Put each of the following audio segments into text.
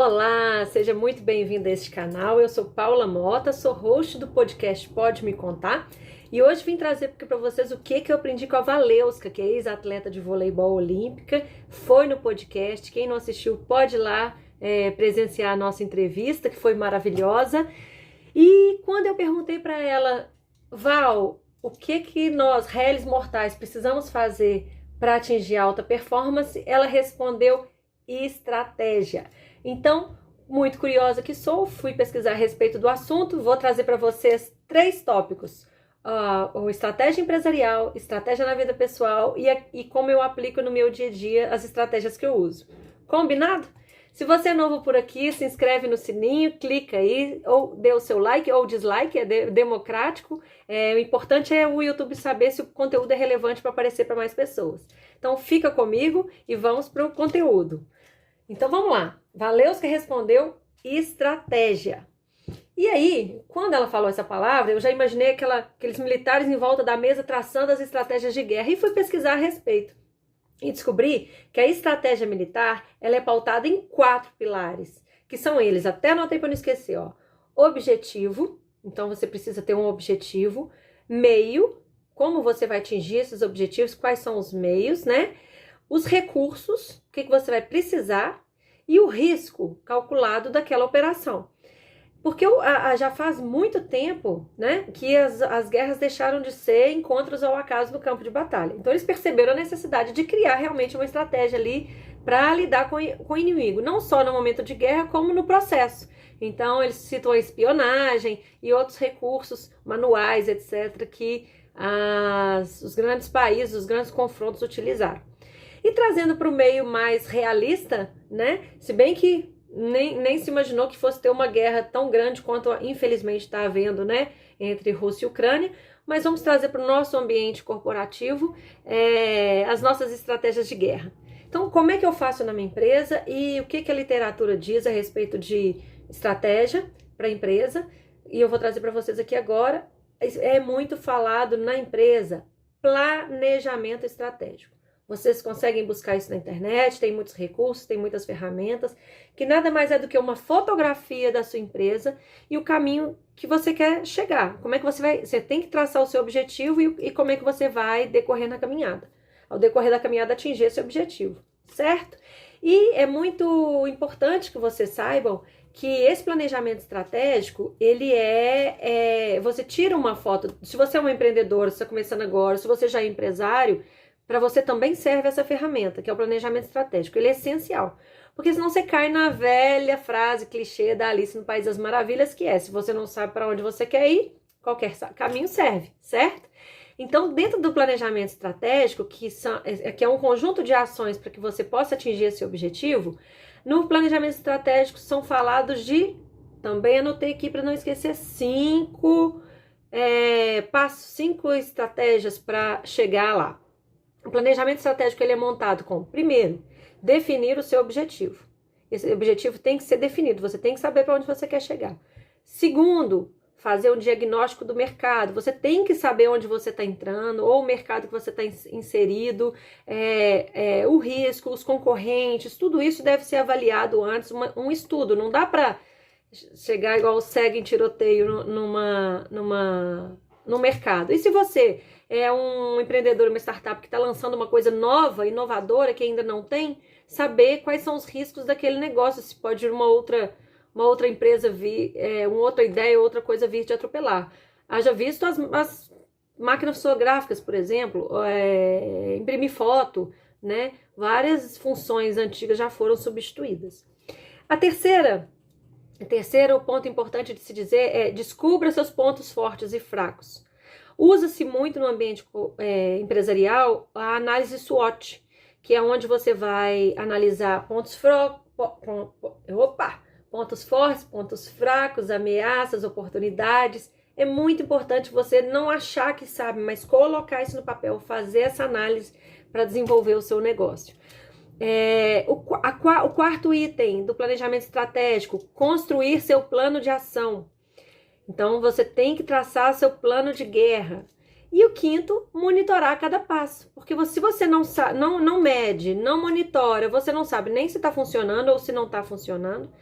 Olá, seja muito bem-vindo a este canal. Eu sou Paula Mota, sou host do podcast Pode Me Contar e hoje vim trazer para vocês o que eu aprendi com a Valeuska, que é ex-atleta de voleibol olímpica. Foi no podcast, quem não assistiu pode ir lá presenciar a nossa entrevista, que foi maravilhosa. E quando eu perguntei para ela, Val, o que nós, réis mortais, precisamos fazer para atingir alta performance, ela respondeu: estratégia. Então, muito curiosa que sou, fui pesquisar a respeito do assunto, vou trazer para vocês 3 tópicos. Estratégia empresarial, estratégia na vida pessoal e como eu aplico no meu dia a dia as estratégias que eu uso. Combinado? Se você é novo por aqui, se inscreve no sininho, clica aí, ou dê o seu like ou dislike, é democrático. O importante é o YouTube saber se o conteúdo é relevante para aparecer para mais pessoas. Então fica comigo e vamos para o conteúdo. Então vamos lá. Valeuska respondeu estratégia. E aí, quando ela falou essa palavra, eu já imaginei aqueles militares em volta da mesa traçando as estratégias de guerra e fui pesquisar a respeito. E descobri que a estratégia militar ela é pautada em 4 pilares, que são eles, até anotei para não esquecer, objetivo, então você precisa ter um objetivo, meio, como você vai atingir esses objetivos, quais são os meios, né? Os recursos, o que você vai precisar e o risco calculado daquela operação. Porque já faz muito tempo, né, que as guerras deixaram de ser encontros ao acaso no campo de batalha. Então eles perceberam a necessidade de criar realmente uma estratégia ali para lidar com o inimigo, não só no momento de guerra, como no processo. Então eles citam a espionagem e outros recursos manuais, etc., que os grandes países, os grandes confrontos utilizaram. E trazendo para o meio mais realista, né? Se bem que nem se imaginou que fosse ter uma guerra tão grande quanto infelizmente está havendo, né? Entre Rússia e Ucrânia, mas vamos trazer para o nosso ambiente corporativo as nossas estratégias de guerra. Então, como é que eu faço na minha empresa e o que a literatura diz a respeito de estratégia para a empresa? E eu vou trazer para vocês aqui agora. É muito falado na empresa planejamento estratégico. Vocês conseguem buscar isso na internet, tem muitos recursos, tem muitas ferramentas, que nada mais é do que uma fotografia da sua empresa e o caminho que você quer chegar. Como é que você tem que traçar o seu objetivo e como é que você vai decorrer na caminhada. Ao decorrer da caminhada, atingir esse objetivo, certo? E é muito importante que vocês saibam que esse planejamento estratégico, ele você tira uma foto, se você é um empreendedor, se você está começando agora, se você já é empresário, para você também serve essa ferramenta, que é o planejamento estratégico. Ele é essencial, porque senão você cai na velha frase clichê da Alice no País das Maravilhas, que é: se você não sabe para onde você quer ir, qualquer caminho serve, certo? Então, dentro do planejamento estratégico, que é um conjunto de ações para que você possa atingir esse objetivo, no planejamento estratégico são falados também anotei aqui para não esquecer, 5 estratégias para chegar lá. O planejamento estratégico ele é montado com, primeiro, definir o seu objetivo. Esse objetivo tem que ser definido, você tem que saber para onde você quer chegar. Segundo, fazer um diagnóstico do mercado. Você tem que saber onde você está entrando, ou o mercado que você está inserido, o risco, os concorrentes, tudo isso deve ser avaliado antes, um estudo. Não dá para chegar igual o cego em tiroteio no mercado. E se você é um empreendedor, uma startup que está lançando uma coisa nova, inovadora, que ainda não tem, saber quais são os riscos daquele negócio, se pode ir uma outra empresa vir, uma outra ideia, outra coisa vir te atropelar. Haja visto as máquinas fotográficas, por exemplo, imprimir foto, né? Várias funções antigas já foram substituídas. O terceiro ponto importante de se dizer é: descubra seus pontos fortes e fracos. Usa-se muito no ambiente empresarial a análise SWOT, que é onde você vai analisar pontos fortes, pontos fracos, ameaças, oportunidades. É muito importante você não achar que sabe, mas colocar isso no papel, fazer essa análise para desenvolver o seu negócio. O quarto item do planejamento estratégico: construir seu plano de ação. Então, você tem que traçar seu plano de guerra. E o quinto, monitorar cada passo. Porque se você não mede, não monitora, você não sabe nem se está funcionando ou se não está funcionando.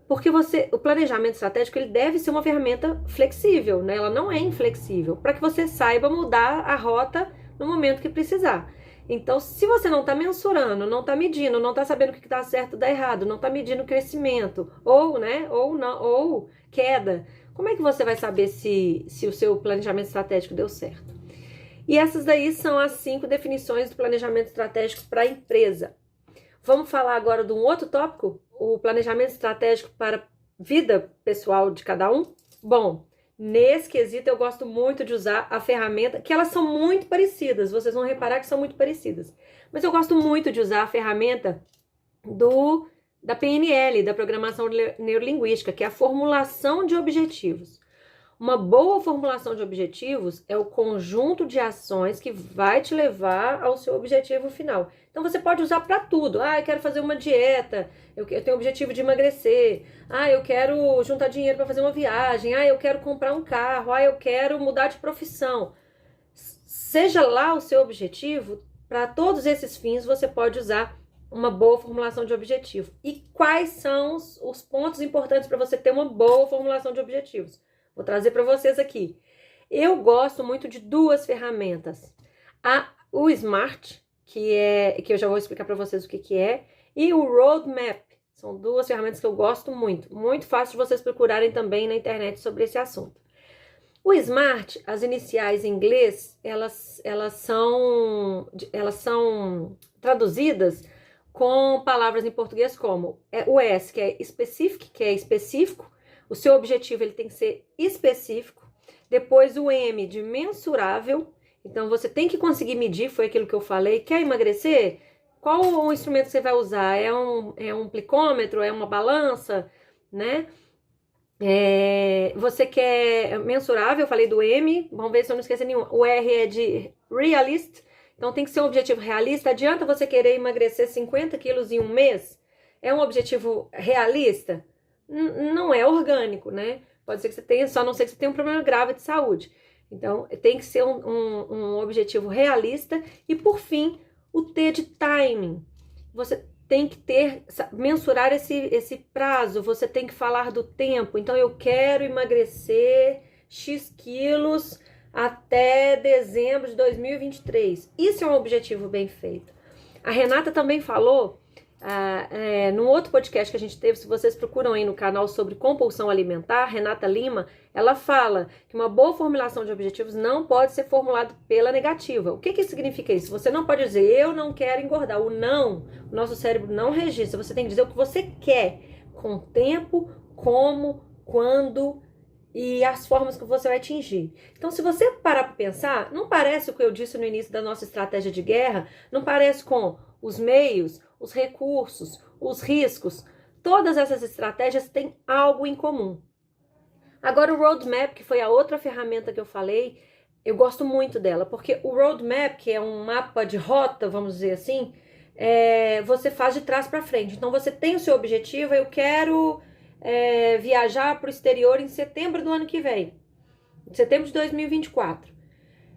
Porque o planejamento estratégico ele deve ser uma ferramenta flexível, né? Ela não é inflexível, para que você saiba mudar a rota no momento que precisar. Então, se você não está mensurando, não está medindo, não está sabendo o que está certo e dá errado, não está medindo crescimento ou queda, como é que você vai saber se o seu planejamento estratégico deu certo? E essas daí são as 5 definições do planejamento estratégico para a empresa. Vamos falar agora de um outro tópico? O planejamento estratégico para a vida pessoal de cada um? Bom, nesse quesito eu gosto muito de usar a ferramenta, que elas são muito parecidas, vocês vão reparar que são muito parecidas. Mas eu gosto muito de usar a ferramenta da PNL, da Programação Neurolinguística, que é a formulação de objetivos. Uma boa formulação de objetivos é o conjunto de ações que vai te levar ao seu objetivo final. Então você pode usar para tudo. Eu quero fazer uma dieta, eu tenho o objetivo de emagrecer, eu quero juntar dinheiro para fazer uma viagem, eu quero comprar um carro, eu quero mudar de profissão. Seja lá o seu objetivo, para todos esses fins você pode usar uma boa formulação de objetivo. E quais são os pontos importantes para você ter uma boa formulação de objetivos? Vou trazer para vocês aqui. Eu gosto muito de 2 ferramentas. O SMART, que eu já vou explicar para vocês o que é, e o Roadmap. São 2 ferramentas que eu gosto muito. Muito fácil de vocês procurarem também na internet sobre esse assunto. O SMART, as iniciais em inglês, elas são traduzidas com palavras em português como o S, que é specific, que é específico. O seu objetivo ele tem que ser específico. Depois o M de mensurável. Então você tem que conseguir medir, foi aquilo que eu falei. Quer emagrecer? Qual o instrumento você vai usar? É um plicômetro? É uma balança? Né? Você quer mensurável? Eu falei do M. Vamos ver se eu não esqueci nenhum. O R é de realist. Então tem que ser um objetivo realista. Adianta você querer emagrecer 50 quilos em um mês? É um objetivo realista? Não é orgânico, né? Pode ser que você tenha, só não ser que você tenha um problema grave de saúde. Então, tem que ser um objetivo realista. E, por fim, o T de timing. Você tem que mensurar esse prazo, você tem que falar do tempo. Então, eu quero emagrecer X quilos até dezembro de 2023. Isso é um objetivo bem feito. A Renata também falou... num outro podcast que a gente teve, se vocês procuram aí no canal sobre compulsão alimentar, Renata Lima, ela fala que uma boa formulação de objetivos não pode ser formulada pela negativa. O que significa isso? Você não pode dizer, eu não quero engordar. O nosso cérebro não registra. Você tem que dizer o que você quer, com tempo, como, quando e as formas que você vai atingir. Então, se você parar para pensar, não parece o que eu disse no início da nossa estratégia de guerra, não parece com os meios, os recursos, os riscos, todas essas estratégias têm algo em comum. Agora o Roadmap, que foi a outra ferramenta que eu falei, eu gosto muito dela, porque o Roadmap, que é um mapa de rota, vamos dizer assim, você faz de trás para frente. Então você tem o seu objetivo, eu quero viajar para o exterior em setembro do ano que vem, setembro de 2024.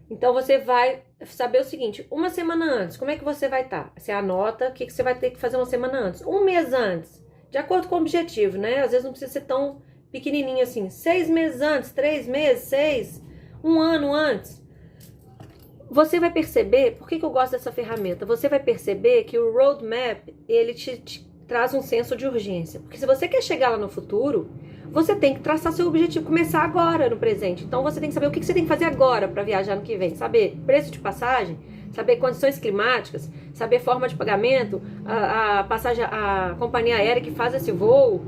Então você vai saber o seguinte, uma semana antes, como é que você vai estar? Você anota o que você vai ter que fazer uma semana antes, um mês antes, de acordo com o objetivo, né? Às vezes não precisa ser tão pequenininho assim, 6 meses antes, 3 meses, 6, um ano antes. Você vai perceber, por que eu gosto dessa ferramenta? Você vai perceber que o Roadmap, ele te traz um senso de urgência. Porque se você quer chegar lá no futuro, você tem que traçar seu objetivo, começar agora no presente. Então você tem que saber o que você tem que fazer agora para viajar no que vem. Saber preço de passagem, saber condições climáticas, saber forma de pagamento, a companhia aérea que faz esse voo.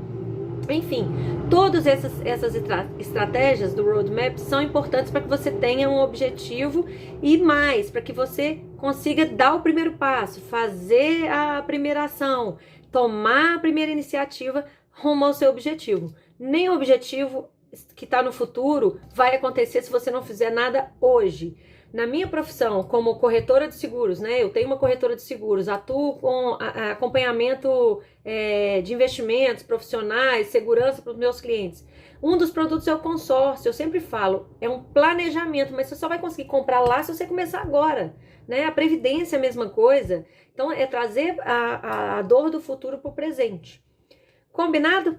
Enfim, todas essas estratégias do Roadmap são importantes para que você tenha um objetivo e mais, para que você consiga dar o primeiro passo, fazer a primeira ação, tomar a primeira iniciativa rumo ao seu objetivo. Nem o objetivo que está no futuro vai acontecer se você não fizer nada hoje. Na minha profissão, como corretora de seguros, né? Eu tenho uma corretora de seguros, atuo com acompanhamento de investimentos profissionais, segurança para os meus clientes. Um dos produtos é o consórcio, eu sempre falo, é um planejamento, mas você só vai conseguir comprar lá se você começar agora, né? A previdência é a mesma coisa, então é trazer a dor do futuro para o presente. Combinado?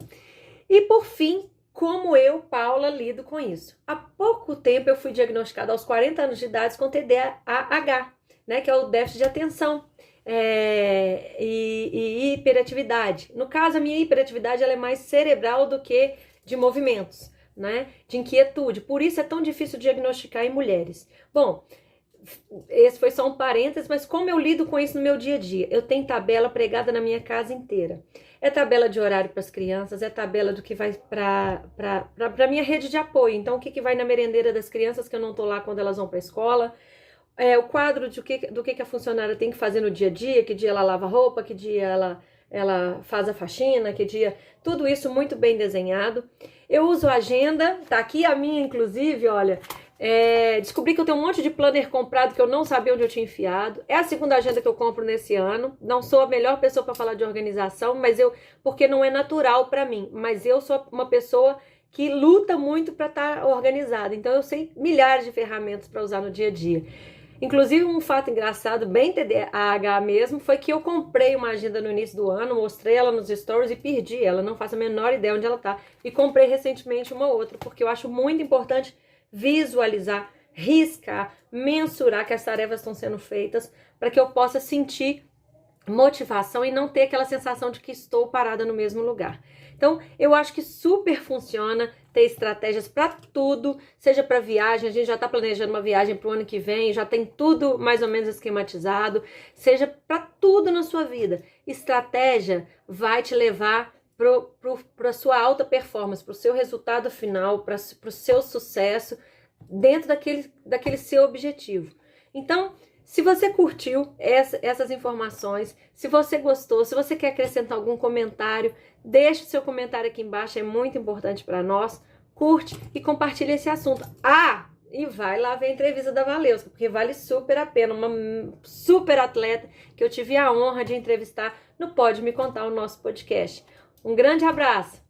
E por fim, como eu, Paula, lido com isso? Há pouco tempo eu fui diagnosticada aos 40 anos de idade com TDAH, né? Que é o déficit de atenção. E hiperatividade. No caso, a minha hiperatividade ela é mais cerebral do que de movimentos, né? De inquietude. Por isso é tão difícil diagnosticar em mulheres. Bom, esse foi só um parênteses, mas como eu lido com isso no meu dia a dia? Eu tenho tabela pregada na minha casa inteira. É tabela de horário para as crianças, é tabela do que vai para a minha rede de apoio. Então, o que vai na merendeira das crianças, que eu não estou lá quando elas vão para a escola. O quadro do que a funcionária tem que fazer no dia a dia, que dia ela lava roupa, que dia ela faz a faxina, que dia... Tudo isso muito bem desenhado. Eu uso agenda, tá aqui a minha, inclusive, olha... descobri que eu tenho um monte de planner comprado que eu não sabia onde eu tinha enfiado. É a segunda agenda que eu compro nesse ano. Não sou a melhor pessoa para falar de organização, porque não é natural para mim. Mas eu sou uma pessoa que luta muito para estar organizada. Então eu sei milhares de ferramentas para usar no dia a dia. Inclusive, um fato engraçado, bem TDAH mesmo, foi que eu comprei uma agenda no início do ano, mostrei ela nos stories e perdi ela. Não faço a menor ideia onde ela está. E comprei recentemente uma outra, porque eu acho muito importante visualizar, riscar, mensurar que as tarefas estão sendo feitas para que eu possa sentir motivação e não ter aquela sensação de que estou parada no mesmo lugar. Então, eu acho que super funciona ter estratégias para tudo, seja para viagem, a gente já está planejando uma viagem para o ano que vem, já tem tudo mais ou menos esquematizado, seja para tudo na sua vida. Estratégia vai te levar para a sua alta performance, para o seu resultado final, para o seu sucesso, dentro daquele seu objetivo. Então, se você curtiu essas informações, se você gostou, se você quer acrescentar algum comentário, deixe o seu comentário aqui embaixo, é muito importante para nós. Curte e compartilha esse assunto. E vai lá ver a entrevista da Valeuska, porque vale super a pena. Uma super atleta que eu tive a honra de entrevistar no Pode Me Contar, o nosso podcast. Um grande abraço!